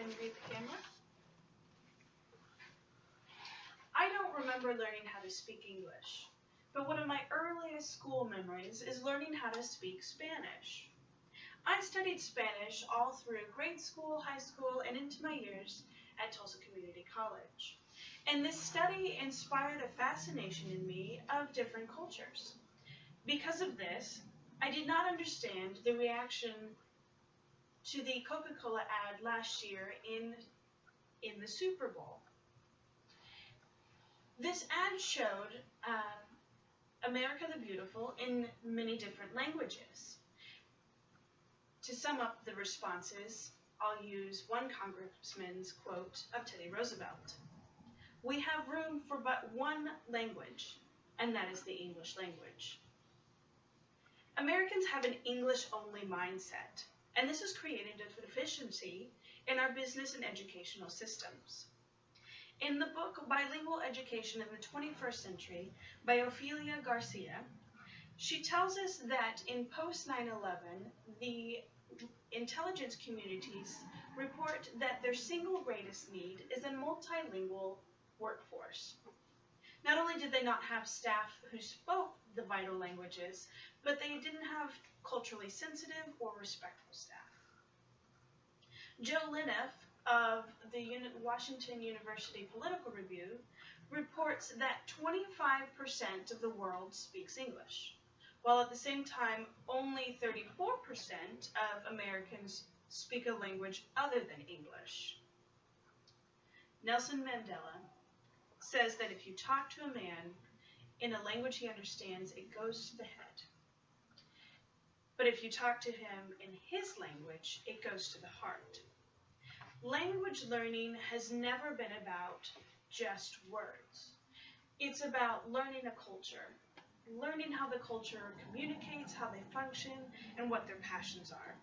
ahead and read the camera. I don't remember learning how to speak English, but one of my earliest school memories is learning how to speak Spanish. I studied Spanish all through grade school, high school, and into my years at Tulsa Community College. And this study inspired a fascination in me of different cultures. Because of this, I did not understand the reaction to the Coca-Cola ad last year in the Super Bowl. This ad showed America the Beautiful in many different languages. To sum up the responses, I'll use one congressman's quote of Teddy Roosevelt. "We have room for but one language, and that is the English language." Americans have an English-only mindset, and this has created a deficiency in our business and educational systems. In the book Bilingual Education in the 21st Century by Ofelia Garcia, she tells us that in post-9/11, the intelligence communities report that their single greatest need is a multilingual workforce. Not only did they not have staff who spoke the vital languages, but they didn't have culturally sensitive or respectful staff. Joe Lineff of the Washington University Political Review reports that 25% of the world speaks English, while at the same time only 34% of Americans speak a language other than English. Nelson Mandela says that if you talk to a man in a language he understands, it goes to the head. But if you talk to him in his language, it goes to the heart. Language learning has never been about just words. It's about learning a culture, learning how the culture communicates, how they function, and what their passions are.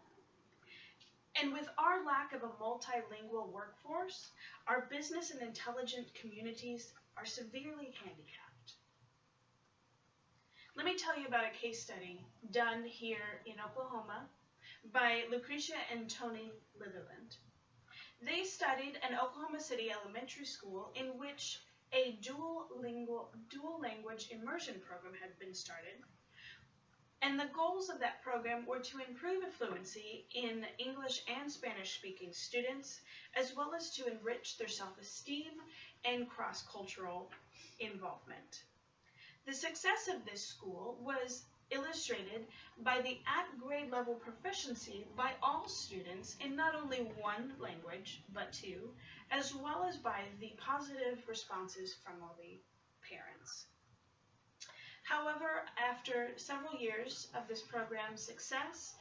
And with our lack of a multilingual workforce, our business and intelligent communities are severely handicapped. Let me tell you about a case study done here in Oklahoma by Lucretia and Tony Litherland. They studied an Oklahoma City elementary school in which a dual language immersion program had been started. And the goals of that program were to improve fluency in English and Spanish-speaking students, as well as to enrich their self-esteem and cross-cultural involvement. The success of this school was illustrated by the at-grade level proficiency by all students in not only one language, but two, as well as by the positive responses from all the parents. However, after several years of this program's success,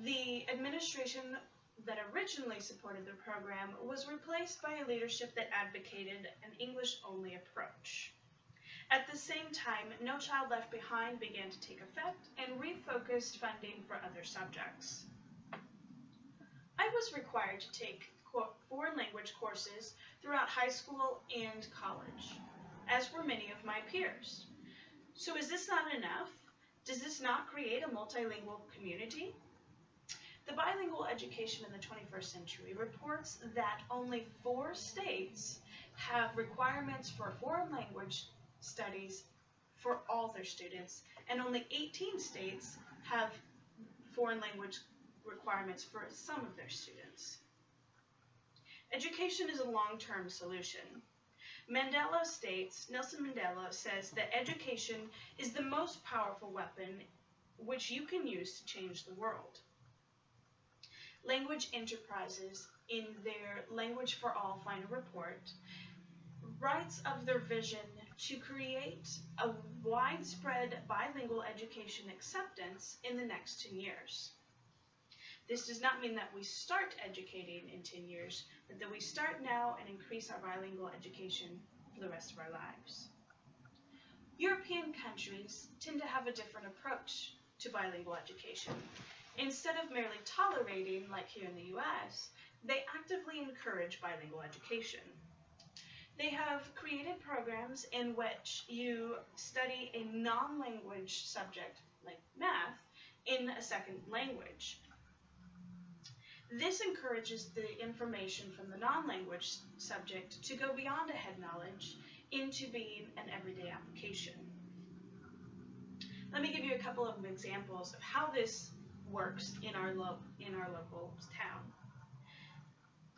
the administration that originally supported the program was replaced by a leadership that advocated an English-only approach. At the same time, No Child Left Behind began to take effect and refocused funding for other subjects. I was required to take foreign language courses throughout high school and college, as were many of my peers. So is this not enough? Does this not create a multilingual community? The Bilingual Education in the 21st Century reports that only 4 states have requirements for foreign language studies for all their students, and only 18 states have foreign language requirements for some of their students. Education is a long-term solution. Nelson Mandela says that education is the most powerful weapon which you can use to change the world. Language enterprises, in their Language for All final report, writes of their vision to create a widespread bilingual education acceptance in the next 10 years. This does not mean that we start educating in 10 years, but that we start now and increase our bilingual education for the rest of our lives. European countries tend to have a different approach to bilingual education. Instead of merely tolerating, like here in the US, they actively encourage bilingual education. They have created programs in which you study a non-language subject, like math, in a second language. This encourages the information from the non-language subject to go beyond a head knowledge into being an everyday application. Let me give you a couple of examples of how this works in our local town.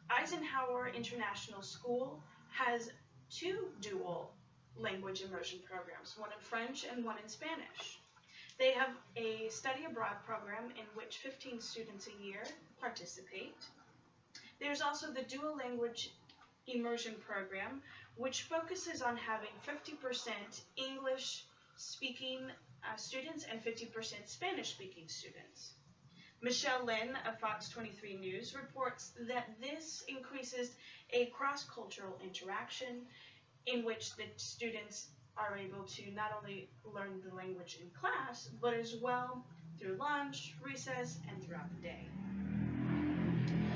Eisenhower International School has 2 dual language immersion programs, one in French and one in Spanish. They have a study abroad program in which 15 students a year participate. There's also the dual language immersion program, which focuses on having 50% English speaking students and 50% Spanish speaking students. Michelle Lynn of Fox 23 News reports that this increases a cross-cultural interaction in which the students are able to not only learn the language in class, but as well through lunch, recess, and throughout the day.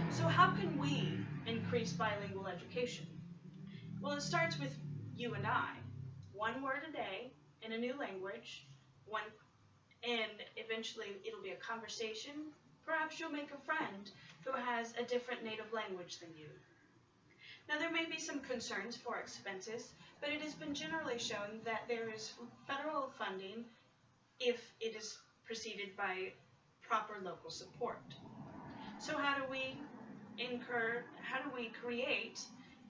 So how can we increase bilingual education? Well, it starts with you and I. 1 word a day in a new language, and eventually it'll be a conversation. Perhaps you'll make a friend who has a different native language than you. Now, there may be some concerns for expenses, but it has been generally shown that there is federal funding if it is preceded by proper local support. So how do we create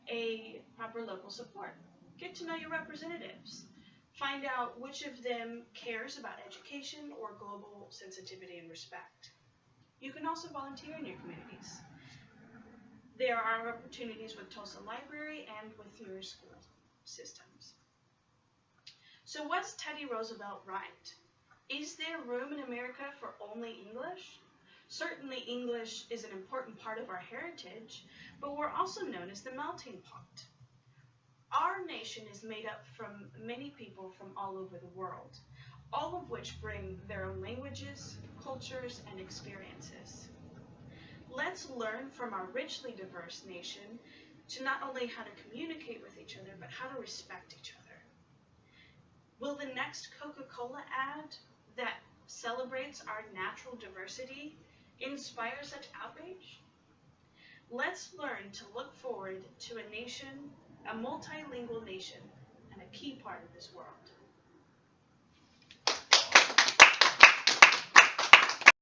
a proper local support? Get to know your representatives. Find out which of them cares about education or global sensitivity and respect. You can also volunteer in your communities. There are opportunities with Tulsa Library and with your school systems. So was Teddy Roosevelt right? Is there room in America for only English? Certainly English is an important part of our heritage, but we're also known as the melting pot. Our nation is made up from many people from all over the world, all of which bring their own languages, cultures, and experiences. Let's learn from our richly diverse nation to not only how to communicate with each other, but how to respect each other. Will the next Coca-Cola ad that celebrates our natural diversity inspire such outrage? Let's learn to look forward to a nation, a multilingual nation, and a key part of this world.